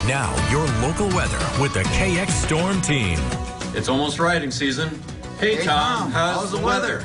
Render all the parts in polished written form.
Now, your local weather with the KX Storm Team. It's almost riding season. Hey, Tom, how's the weather?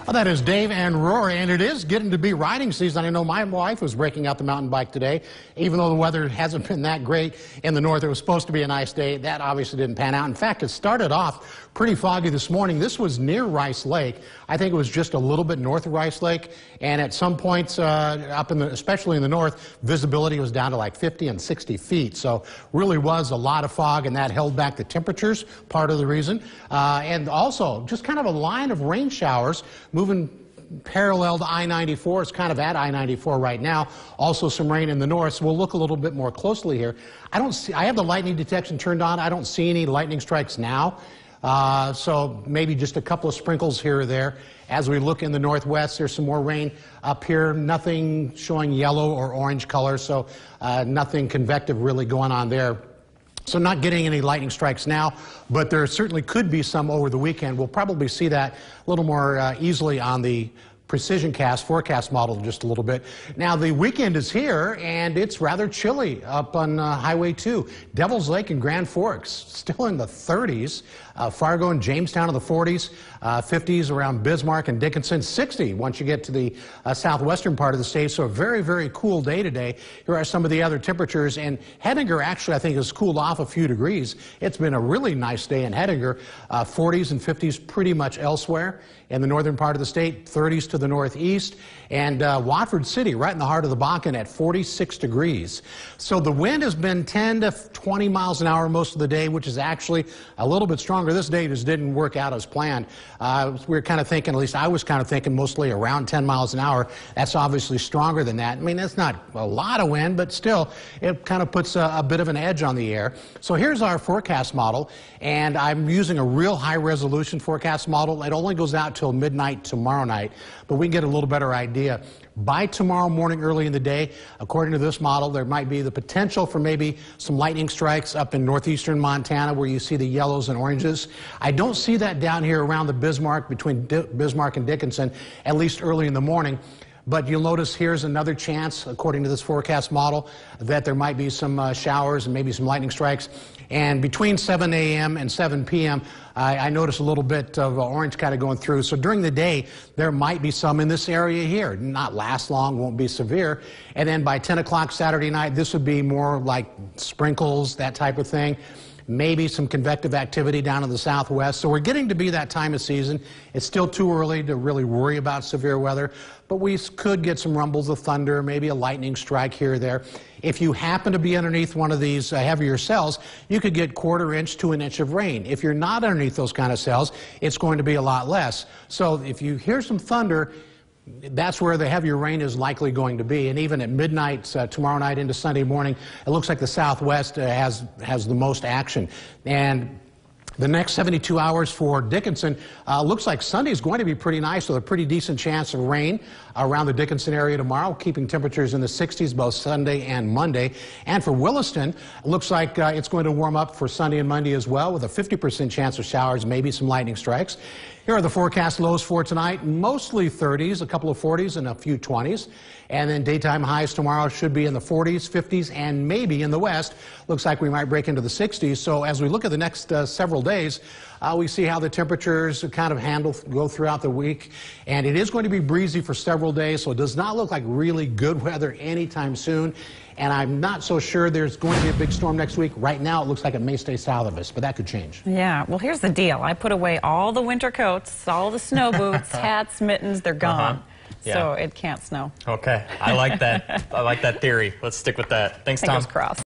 Well, that is Dave and Rory, and it is getting to be riding season. I know my wife was breaking out the mountain bike today. Even though the weather hasn't been that great in the north, it was supposed to be a nice day. That obviously didn't pan out. In fact, it started off pretty foggy this morning. This was near Rice Lake. I think it was just a little bit north of Rice Lake, and at some points up in the, especially in the north, visibility was down to like 50 and 60 feet. So really was a lot of fog, and that held back the temperatures, part of the reason. And also just kind of a line of rain showers moving parallel to I-94. It's kind of at I-94 right now. Also some rain in the north, so we'll look a little bit more closely here. I have the lightning detection turned on. I don't see any lightning strikes now. So maybe just a couple of sprinkles here or there. As we look in the northwest, there's some more rain up here. Nothing showing yellow or orange color, so nothing convective really going on there. So not getting any lightning strikes now, but there certainly could be some over the weekend. We'll probably see that a little more easily on the precision cast forecast model just a little bit. Now the weekend is here, and it's rather chilly up on Highway 2. Devil's Lake and Grand Forks still in the 30s. Fargo and Jamestown in the 40s, 50s around Bismarck and Dickinson, 60 once you get to the southwestern part of the state. So a very, very cool day today. Here are some of the other temperatures, and Hettinger actually I think has cooled off a few degrees. It's been a really nice day in Hettinger. 40s and 50s pretty much elsewhere in the northern part of the state, 30s to the northeast, and Watford City right in the heart of the Bakken at 46 degrees. So the wind has been 10 to 20 miles an hour most of the day, which is actually a little bit stronger. This day just didn't work out as planned. We were kind of thinking, at least I was kind of thinking mostly around 10 miles an hour. That's obviously stronger than that. I mean, that's not a lot of wind, but still it kind of puts a bit of an edge on the air. So here's our forecast model, and I'm using a real high resolution forecast model. It only goes out till midnight tomorrow night, but we can get a little better idea. By tomorrow morning early in the day, according to this model, there might be the potential for maybe some lightning strikes up in northeastern Montana where you see the yellows and oranges. I don't see that down here around the Bismarck, between Bismarck and Dickinson, at least early in the morning. But you'll notice here's another chance, according to this forecast model, that there might be some showers and maybe some lightning strikes. And between 7 a.m. and 7 p.m., I notice a little bit of orange kind of going through. So during the day, there might be some in this area here. Not last long, won't be severe. And then by 10 o'clock Saturday night, this would be more like sprinkles, that type of thing. Maybe some convective activity down in the southwest. So we're getting to be that time of season. It's still too early to really worry about severe weather, but we could get some rumbles of thunder, maybe a lightning strike here or there. If you happen to be underneath one of these heavier cells, you could get 1/4 inch to 1 inch of rain. If you're not underneath those kind of cells, it's going to be a lot less. So if you hear some thunder, that's where the heavier rain is likely going to be. And even at midnight tomorrow night into Sunday morning, it looks like the southwest has the most action. And the next 72 hours for Dickinson looks like Sunday is going to be pretty nice with a pretty decent chance of rain around the Dickinson area tomorrow, keeping temperatures in the 60s both Sunday and Monday. And for Williston, it looks like it's going to warm up for Sunday and Monday as well, with a 50% chance of showers, maybe some lightning strikes. Here are the forecast lows for tonight. Mostly 30s, a couple of 40s and a few 20s. And then daytime highs tomorrow should be in the 40s, 50s, and maybe in the west. Looks like we might break into the 60s. So as we look at the next several days, we see how the temperatures kind of go throughout the week. And it is going to be breezy for several days, so it does not look like really good weather anytime soon. And I'm not so sure there's going to be a big storm next week. Right now, it looks like it may stay south of us, but that could change. Yeah, well, here's the deal. I put away all the winter coats, all the snow boots, hats, mittens, they're gone. Yeah. So it can't snow. Okay, I like that. I like that theory. Let's stick with that. Thanks, Tom. Fingers crossed.